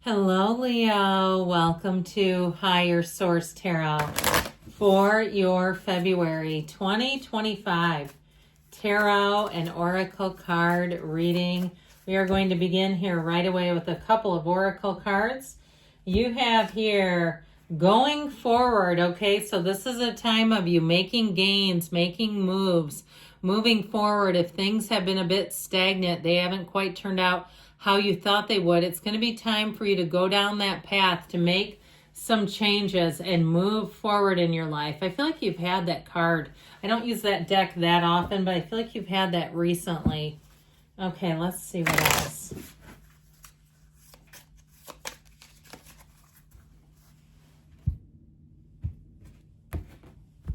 Hello, Leo. Welcome to Higher Source Tarot for your February 2025 Tarot and Oracle card reading. We are going to begin here right away with a couple of Oracle cards. You have here going forward, okay? So this is a time of you making gains, making moves, moving forward. If things have been a bit stagnant, they haven't quite turned out how you thought they would, it's going to be time for you to go down that path to make some changes and move forward in your life. I feel like you've had that card. I don't use that deck that often, but I feel like you've had that recently. Okay, let's see what else.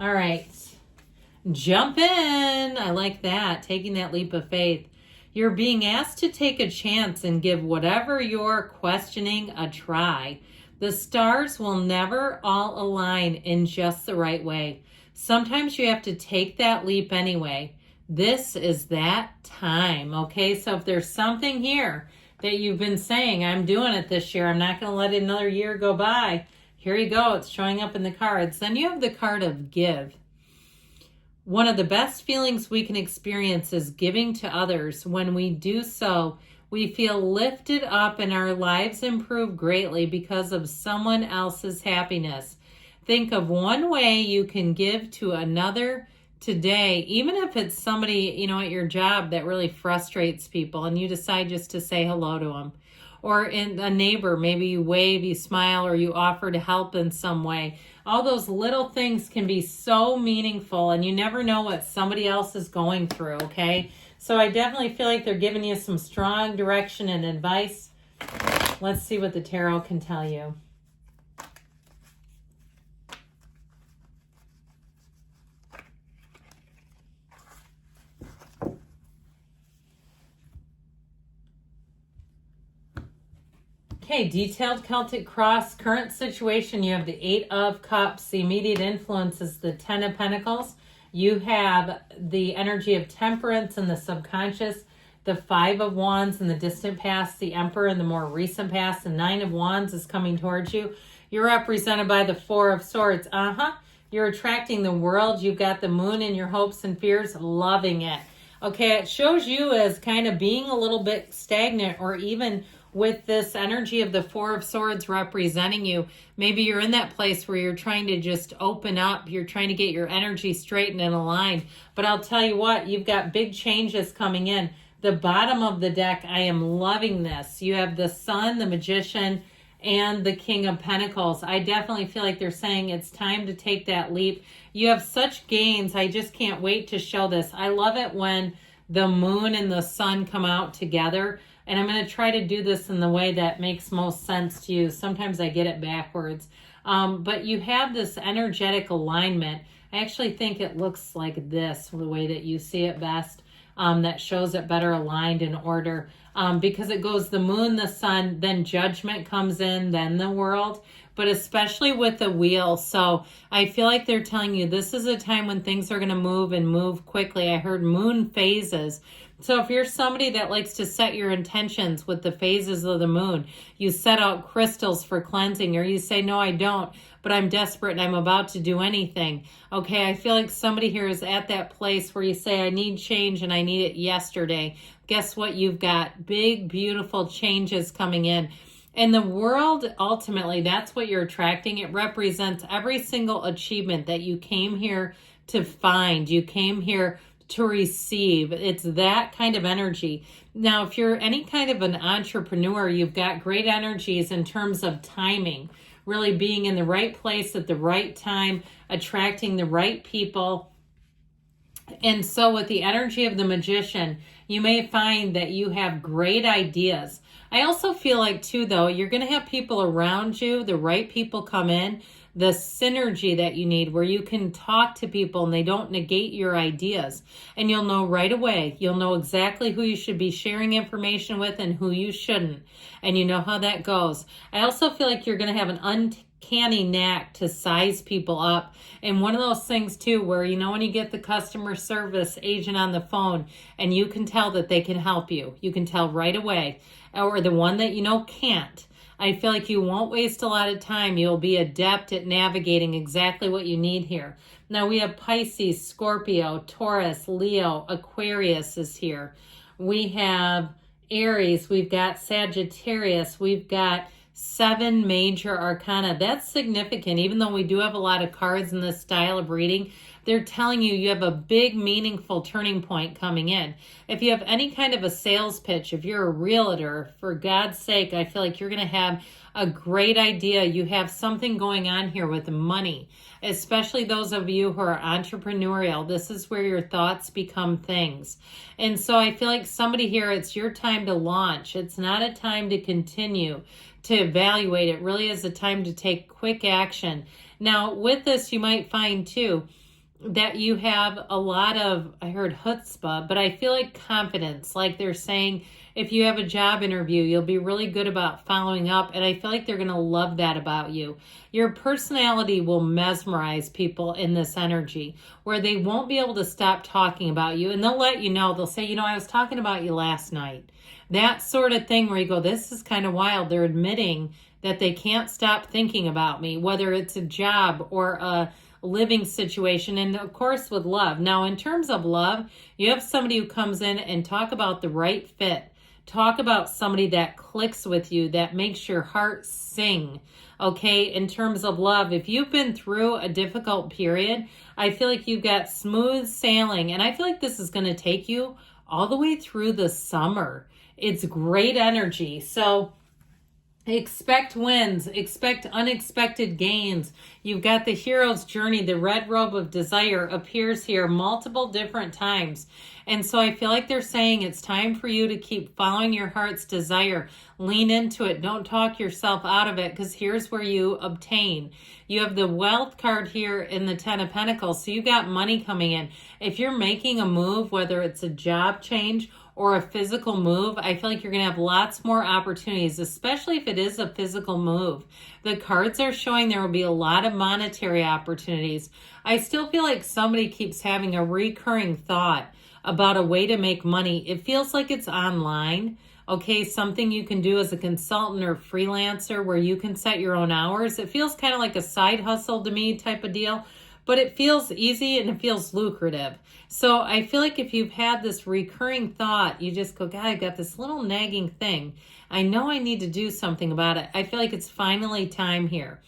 All right. Jump in. I like that. Taking that leap of faith. You're being asked to take a chance and give whatever you're questioning a try. The stars will never all align in just the right way. Sometimes you have to take that leap anyway. This is that time, okay? So if there's something here that you've been saying, I'm doing it this year, I'm not going to let another year go by. Here you go. It's showing up in the cards. Then you have the card of give. One of the best feelings we can experience is giving to others. When we do so, we feel lifted up and our lives improve greatly because of someone else's happiness. Think of one way you can give to another today, even if it's somebody, at your job that really frustrates people and you decide just to say hello to them. Or in a neighbor, maybe you wave, you smile, or you offer to help in some way. All those little things can be so meaningful, and you never know what somebody else is going through, okay? So I definitely feel like they're giving you some strong direction and advice. Let's see what the tarot can tell you. Okay, detailed Celtic cross, current situation, you have the 8 of Cups, the immediate influence is the 10 of Pentacles. You have the energy of temperance and the subconscious, the 5 of Wands in the distant past, the Emperor in the more recent past, the 9 of Wands is coming towards you. You're represented by the 4 of Swords. You're attracting the world. You've got the moon in your hopes and fears, loving it. Okay, it shows you as kind of being a little bit stagnant, or even with this energy of the 4 of Swords representing you. Maybe you're in that place where you're trying to just open up. You're trying to get your energy straightened and aligned. But I'll tell you what, you've got big changes coming in. The bottom of the deck, I am loving this. You have the Sun, the Magician, and the King of Pentacles. I definitely feel like they're saying it's time to take that leap. You have such gains. I just can't wait to show this. I love it when the moon and the sun come out together. And I'm going to try to do this in the way that makes most sense to you. Sometimes I get it backwards. But you have this energetic alignment. I actually think it looks like this, the way that you see it best. That shows it better aligned in order. Because it goes the moon, the sun, then judgment comes in, then the world. But especially with the wheel. So I feel like they're telling you this is a time when things are going to move and move quickly. I heard moon phases. So if you're somebody that likes to set your intentions with the phases of the moon, you set out crystals for cleansing, or you say, no, I don't, but I'm desperate and I'm about to do anything. Okay, I feel like somebody here is at that place where you say, I need change and I need it yesterday. Guess what? You've got big, beautiful changes coming in. And the world, ultimately, that's what you're attracting. It represents every single achievement that you came here to find. You came here to receive. It's that kind of energy. Now, if you're any kind of an entrepreneur, you've got great energies in terms of timing, really being in the right place at the right time, attracting the right people. And so with the energy of the Magician, you may find that you have great ideas. I also feel like too, though, you're going to have people around you, the right people come in, the synergy that you need where you can talk to people and they don't negate your ideas. And you'll know right away. You'll know exactly who you should be sharing information with and who you shouldn't. And you know how that goes. I also feel like you're going to have an uncanny knack to size people up. And one of those things too, where, when you get the customer service agent on the phone and you can tell that they can help you, you can tell right away, or the one that can't. I feel like you won't waste a lot of time. You'll be adept at navigating exactly what you need here. Now we have Pisces, Scorpio, Taurus, Leo, Aquarius is here. We have Aries, we've got Sagittarius, we've got 7 major arcana. That's significant. Even though we do have a lot of cards in this style of reading, they're telling you you have a big, meaningful turning point coming in. If you have any kind of a sales pitch, if you're a realtor, for God's sake, I feel like you're going to have a great idea. You have something going on here with money, especially those of you who are entrepreneurial. This is where your thoughts become things. And so I feel like somebody here, it's your time to launch. It's not a time to continue to evaluate. It really is a time to take quick action. Now, with this, you might find too that you have a lot of, I heard chutzpah, but I feel like confidence. Like they're saying, if you have a job interview, you'll be really good about following up. And I feel like they're going to love that about you. Your personality will mesmerize people in this energy where they won't be able to stop talking about you. And they'll let you know, they'll say, I was talking about you last night. That sort of thing where you go, this is kind of wild. They're admitting that they can't stop thinking about me, whether it's a job or a living situation, and of course with love. Now, in terms of love, you have somebody who comes in and talk about the right fit. Talk about somebody that clicks with you, that makes your heart sing. Okay, in terms of love, if you've been through a difficult period, I feel like you've got smooth sailing, and I feel like this is going to take you all the way through the summer. It's great energy. So expect wins, expect unexpected gains. You've got the hero's journey. The red robe of desire appears here multiple different times. And so I feel like they're saying it's time for you to keep following your heart's desire. Lean into it. Don't talk yourself out of it, because here's where you obtain. You have the wealth card here in the 10 of Pentacles. So you got money coming in. If you're making a move, whether it's a job change or a physical move, I feel like you're going to have lots more opportunities, especially if it is a physical move. The cards are showing there will be a lot of monetary opportunities. I still feel like somebody keeps having a recurring thought about a way to make money. It feels like it's online. Okay, something you can do as a consultant or freelancer where you can set your own hours. It feels kind of like a side hustle to me type of deal, but it feels easy and it feels lucrative. So I feel like if you've had this recurring thought, you just go, God, I've got this little nagging thing. I know I need to do something about it. I feel like it's finally time here.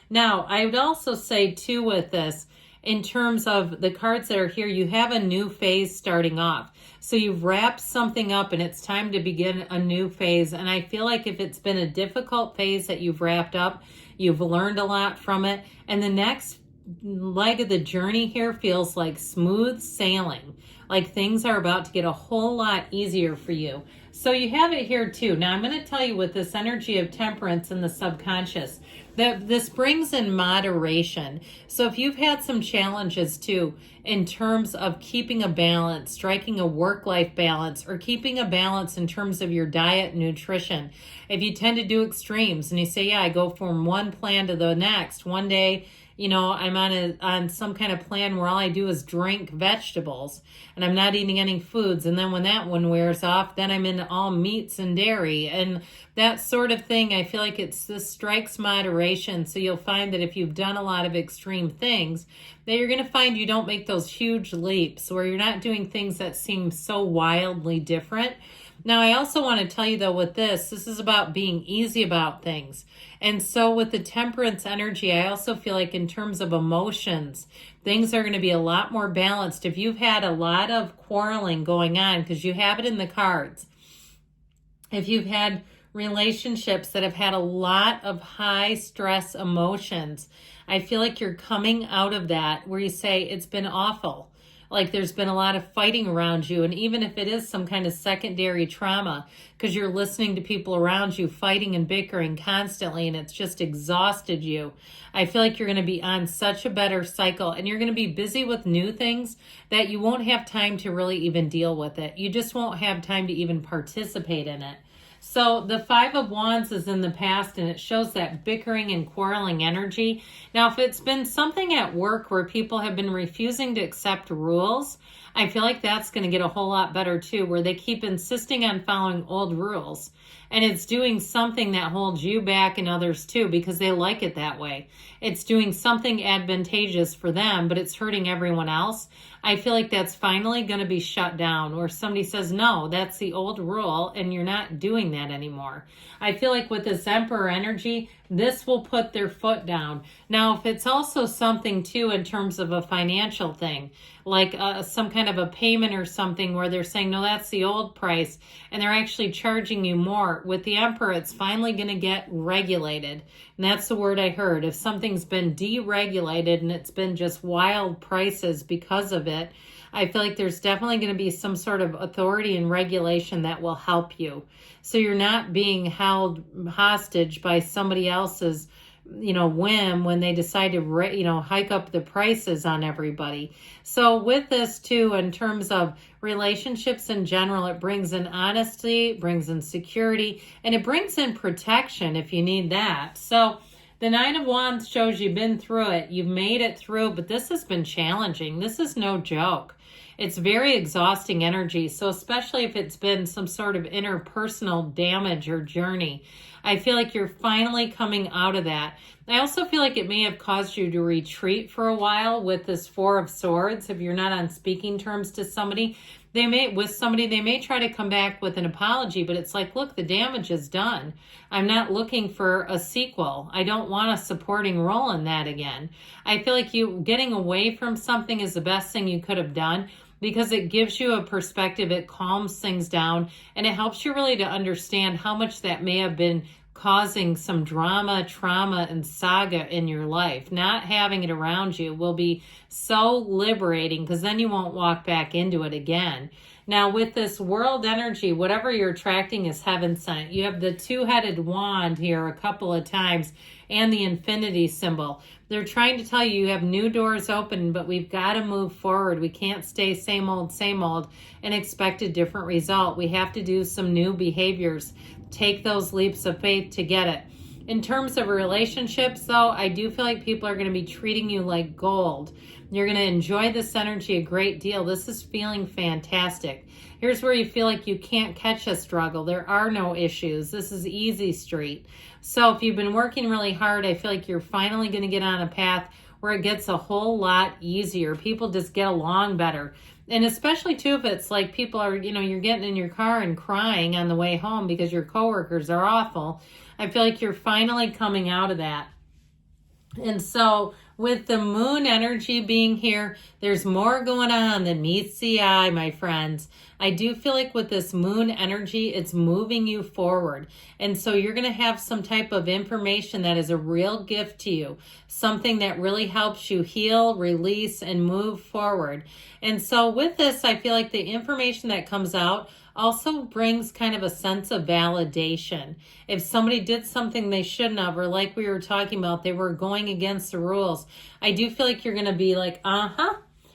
Now, I would also say too with this, in terms of the cards that are here, you have a new phase starting off. So you've wrapped something up and it's time to begin a new phase. And I feel like if it's been a difficult phase that you've wrapped up, you've learned a lot from it. And the next leg of the journey here feels like smooth sailing. Like things are about to get a whole lot easier for you. So you have it here too. Now I'm going to tell you with this energy of temperance in the subconscious, that this brings in moderation. So if you've had some challenges too, in terms of keeping a balance, striking a work-life balance, or keeping a balance in terms of your diet and nutrition, if you tend to do extremes and you say, yeah, I go from one plan to the next, one day, I'm on some kind of plan where all I do is drink vegetables and I'm not eating any foods. And then when that one wears off, then I'm into all meats and dairy and that sort of thing. I feel like this strikes moderation. So you'll find that if you've done a lot of extreme things, that you're going to find you don't make those huge leaps where you're not doing things that seem so wildly different. Now, I also want to tell you, though, with this is about being easy about things. And so with the temperance energy, I also feel like in terms of emotions, things are going to be a lot more balanced. If you've had a lot of quarreling going on, because you have it in the cards, if you've had relationships that have had a lot of high stress emotions, I feel like you're coming out of that where you say it's been awful. Like there's been a lot of fighting around you. And even if it is some kind of secondary trauma, because you're listening to people around you fighting and bickering constantly, and it's just exhausted you, I feel like you're going to be on such a better cycle and you're going to be busy with new things that you won't have time to really even deal with it. You just won't have time to even participate in it. So the 5 of Wands is in the past and it shows that bickering and quarreling energy. Now, if it's been something at work where people have been refusing to accept rules, I feel like that's going to get a whole lot better too, where they keep insisting on following old rules. And it's doing something that holds you back and others too, because they like it that way. It's doing something advantageous for them, but it's hurting everyone else. I feel like that's finally going to be shut down, where somebody says, no, that's the old rule and you're not doing that anymore. I feel like with this Emperor energy, this will put their foot down. Now, if it's also something too in terms of a financial thing, like some kind of a payment or something where they're saying, no, that's the old price, and they're actually charging you more. With the Emperor, it's finally going to get regulated. And that's the word I heard. If something's been deregulated and it's been just wild prices because of it, I feel like there's definitely going to be some sort of authority and regulation that will help you. So you're not being held hostage by somebody else's, whim when they decide to, hike up the prices on everybody. So with this too, in terms of relationships in general, it brings in honesty, it brings in security, and it brings in protection if you need that. So the Nine of Wands shows you've been through it. You've made it through, but this has been challenging. This is no joke. It's very exhausting energy. So especially if it's been some sort of interpersonal damage or journey, I feel like you're finally coming out of that. I also feel like it may have caused you to retreat for a while with this Four of Swords. If you're not on speaking terms to somebody, they may try to come back with an apology, but it's like, look, the damage is done. I'm not looking for a sequel. I don't want a supporting role in that again. I feel like you getting away from something is the best thing you could have done, because it gives you a perspective, it calms things down, and it helps you really to understand how much that may have been causing some drama, trauma, and saga in your life. Not having it around you will be so liberating, because then you won't walk back into it again. Now, with this world energy, whatever you're attracting is heaven sent. You have the two-headed wand here a couple of times and the infinity symbol. They're trying to tell you have new doors open, but we've got to move forward. We can't stay same old, and expect a different result. We have to do some new behaviors. Take those leaps of faith to get it. In terms of relationships, though, I do feel like people are going to be treating you like gold. You're going to enjoy this energy a great deal. This is feeling fantastic. Here's where you feel like you can't catch a struggle. There are no issues. This is easy street. So if you've been working really hard, I feel like you're finally going to get on a path where it gets a whole lot easier. People just get along better. And especially too, if it's like people are, you're getting in your car and crying on the way home because your coworkers are awful. I feel like you're finally coming out of that. And so with the moon energy being here, there's more going on than meets the eye, my friends. I do feel like with this moon energy, it's moving you forward. And so you're going to have some type of information that is a real gift to you, something that really helps you heal, release, and move forward. And so with this, I feel like the information that comes out also brings kind of a sense of validation. If somebody did something they shouldn't have, or like we were talking about, they were going against the rules, I do feel like you're going to be like,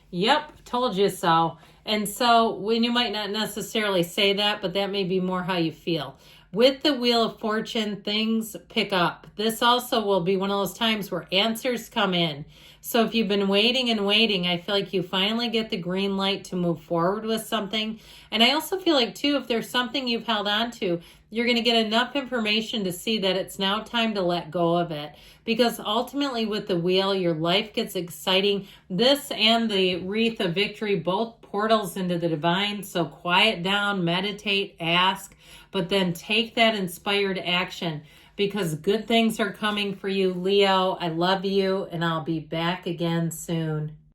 yep, told you so. And so when you might not necessarily say that, but that may be more how you feel. With the Wheel of Fortune, things pick up. This also will be one of those times where answers come in. So if you've been waiting and waiting, I feel like you finally get the green light to move forward with something. And I also feel like, too, if there's something you've held on to, you're going to get enough information to see that it's now time to let go of it. Because ultimately with the wheel, your life gets exciting. This and the Wreath of Victory, both portals into the divine. So quiet down, meditate, ask, but then take that inspired action, because good things are coming for you, Leo. I love you, and I'll be back again soon.